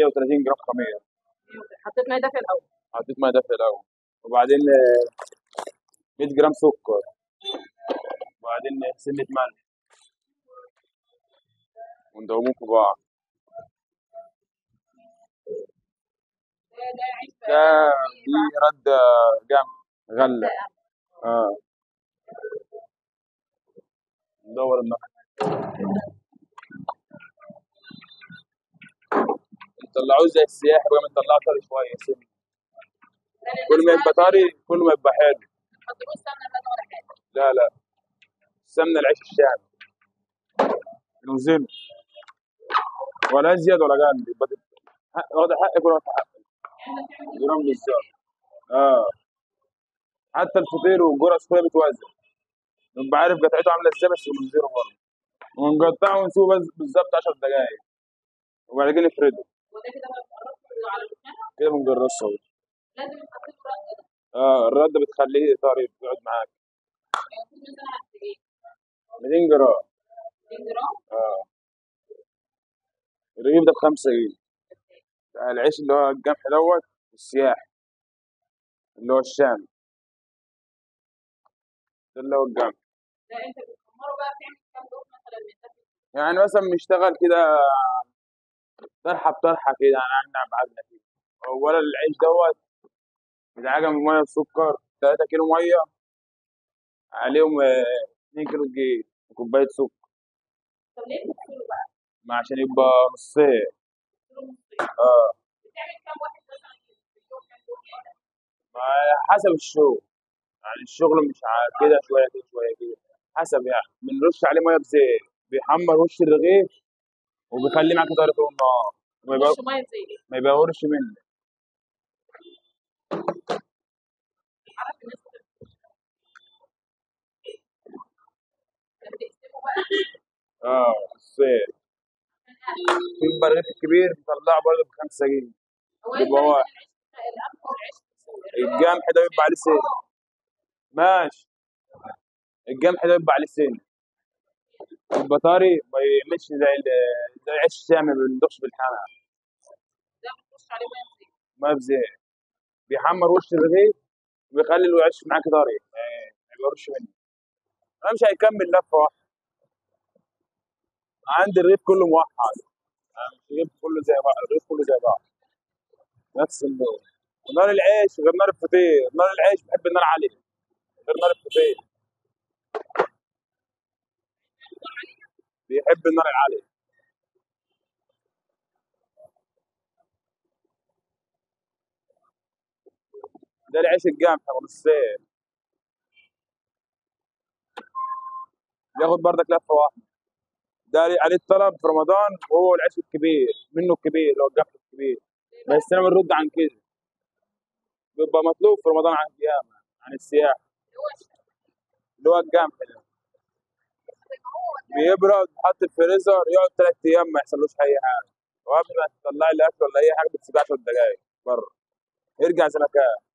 130 جرام خميره. حطيت ميه دافيه الاول. حطيت ميه دافيه الاول، وبعدين 100 جرام سكر، وبعدين سنه ملح، وندوبهم في بعض. ده دي رد جامد غله. ندور النار، نطلعوه زي السياح بقى، بنطلعه طري شويه سن. كل ما يبقى طري كل ما يبقى حلو. ما تحطلوش سمنه بقى ولا حاجه. لا السمنه العيش الشامي نوزنه، ولا زياد ولا قل، واخد حقك ولا واخد حقك. جرام بالظبط. حتى الفطير والجرس كلها بتوزن، نبقى عارف قطعته عامله ازاي، بس وننزله برضه ونقطعه ونسيبه بس بالظبط 10 دقايق، وبعد كده نفرده. وده كده بقى بنقرصه على الرخامه. كده بنجرسه. لازم نحط له رده. الرده بتخليه طري يقعد معاك. المفروض مثلا قد ايه؟ 200 جرام. 200 جرام؟ الرغيف ده ب5 جنيه. العيش اللي هو القمح دوت السياحي اللي هو الشامي، ده اللي هو القمح. ده انت بتخمره بقى، بتعمل كام دور مثلا من ده؟ يعني مثلا بنشتغل كده طرحه بطرحه كده، يعني عندنا بعدنا كده. اولا العيش دوت بيتعجن بميه بسكر، 3 كيلو ميه عليهم 2 كيلو دقيق وكوبايه سكر. طب ليه بتغسله بقى؟ ما عشان يبقى نصين. بتعمل كام واحد مثلا في اليوم، كام دور كده؟ ما حسب الشغل، يعني الشغل مش كده شويه كده شويه كده، حسب. يعني بنرش عليه ميه بزيت، بيحمر وش الرغيف وبيخليه معاك طري طول النهار، رش ميه بزيت ما يبقورش منك. عارف الناس بتقسمه بقى. الصيف في البرغيف الكبير بيطلعه برضه ب5 جنيه. بيبقى واحد. القمح ده بيبقى عليه سن. ماشي. القمح ده بيبقى عليه سن، يبقى طري، ما يعملش زي العيش الشامي، ما بيندخش بالحمام. ده بترش عليه ميه بزيت. ميه بزيت بيحمر وش الرغيف وبيخلي العيش معاك طري، ما يبقاش منه. انا مش هيكمل لفه واحده. عندي الرغيف كله موحد، يعني الرغيف كله زي بعض، الرغيف كله زي بعض نفس النوع. نار العيش غير نار الفطير، نار العيش بحب النار عاليه غير نار الفطير، بيحب النار العاليه. ده العيش القمح ابو نصين، بياخد بردك لفه واحده. ده عليه الطلب في رمضان، وهو العيش الكبير منه الكبير اللي هو القمح الكبير، بس انا بنرد عن كده، بيبقى مطلوب في رمضان عن القيامه، عن السياح، اللي هو القمح ده بيبرد بيتحط في الفريزر، يقعد 3 ايام ما يحصلوش اي حاجه، وقبل ما تطلعي الاكل ولا اي حاجه بتسيبها 10 دقايق بره، يرجع زي ما كان.